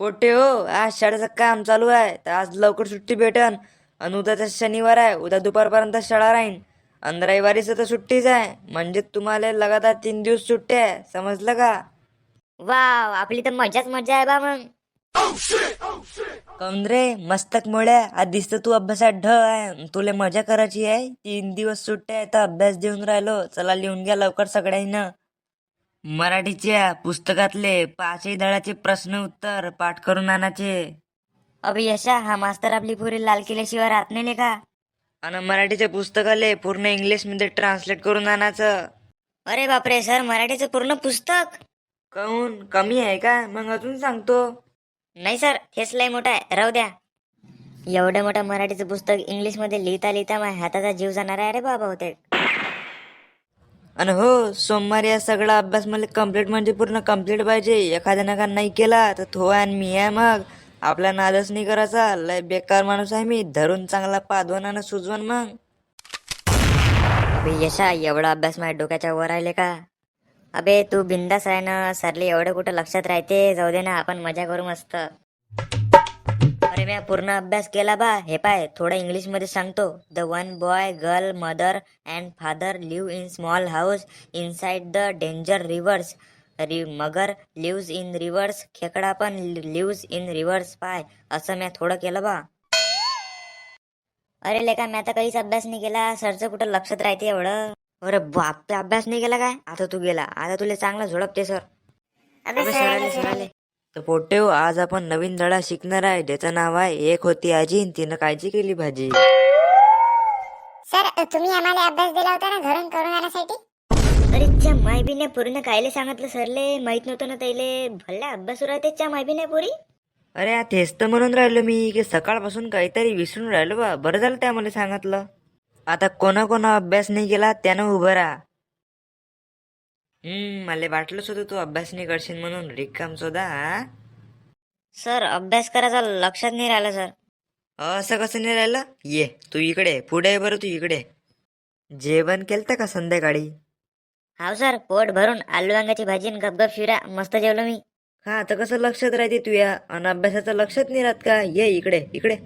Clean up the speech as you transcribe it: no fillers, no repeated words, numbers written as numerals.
पोटे हो, आज शाळेचं काम चालू आहे तर आज लवकर सुट्टी भेटन. आणि उद्याचा शनिवार आहे, उद्या दुपारपर्यंत शाळा राहीन. आणि रविवारीच तर सुट्टीच आहे, म्हणजे तुम्हाला लगातार 3 दिवस सुट्टी आहे, समजलं का? वाव, आपली तर मजाच मजा आहे बा मग. काऊन रे मस्तक मोळ्या, आज दिसतं तू अभ्यासात ढ आहे, तुला मजा करायची आहे. 3 दिवस सुट्ट्या आहे तर अभ्यास देऊन राहिलो. चला लिहून घ्या लवकर सगळ्यांना. मराठीच्या पुस्तकातले 5ही धड्याचे प्रश्न उत्तर पाठ करून आणायचे. अभि यशा, हा मास्तर आपली पुरी लाल केल्याशिवाय राहत नाही का? आणि मराठीच्या पुस्तकाले पूर्ण इंग्लिश मध्ये ट्रान्सलेट करून आणायचं. अरे बापरे सर, मराठीचं पूर्ण पुस्तक? काऊन कमी आहे का? मग अजून सांगतो. नाही सर, हेच लय मोठं आहे, राहू द्या. एवढं मोठं मराठीचं पुस्तक इंग्लिश मध्ये लिहिता लिहिता माझ्या हाताचा जीव जाणार आहे रे बाबा होते. आणि हो, सोमवारी हा सगळा अभ्यास मला कम्प्लीट म्हणजे पूर्ण कम्प्लीट पाहिजे. एखाद्यानं का नाही केला तर तो आणि मी आहे. मग आपला नादच नाही करायचा. लय बेकार माणूस आहे मी, धरून चांगला पादवण आणि सुजवण. मग अबे यशा, एवढा अभ्यास माझ्या डोक्याच्या वर राहिले का? अबे तू बिंदास आहे ना, सरले एवढं कुठं लक्षात राहते. जाऊ दे ना, आपण मजा करू मस्त. अरे मी पूर्ण अभ्यास केला बा. हे पाय, थोडं इंग्लिश मध्ये सांगतो. The one boy girl mother and father live in small house inside the danger rivers. मगर लिव्स इन रिव्हर्स. खेकडा पण लिव्स इन रिव्हर्स. पाय, असं मी थोडं केलं बा. अरे लेका, मी आता काहीच अभ्यास नाही केला. सरचं कुठं लक्षात राहते एवढं? अरे बाप, अभ्यास नाही केला काय? आता तू गेला, आता तुला चांगला झोडपते सर. अबे सर आले, सर आले. तर पोटे हो, आज आपण नवीन धडा शिकणार आहे, ज्याचं नाव आहे एक होती आजी आणि तिनं काळजी केली भाजी. सर, तुम्ही आम्हाला अभ्यास दिला होता ना घरून करून आणण्यासाठी? अरे च्या मायबीने पुरीने कायले सांगितलं सरले? माहित नव्हतं ना त्याले. भल्ला अभ्यास राहते च्या मायबीने पुरी. अरे तेच तर म्हणून राहिलो मी, की सकाळपासून काहीतरी विसरून राहिलो बा. बरं झालं त्या मला सांगितलं. आता कोणा अभ्यास नाही केला त्यानं उभं राहा. मला वाटलंच होतं तू अभ्यास नाही करशील म्हणून. रिकाम चोदा हा? सर, अभ्यास करायचा लक्षात नाही राहिलं सर. असं कसं नाही राहिलं? ये तू इकडे, पुढे ये बरं, तू इकडे. जेवण केलं का संध्याकाळी? हाव सर, पोट भरून आलू वांग्याची भाजी आणि गपगप शिरा मस्त जेवलो मी. हा, तर कसं लक्षात राहते तुया? आणि अभ्यासाचं लक्षात नाही राहत का? ये इकडे इकडे.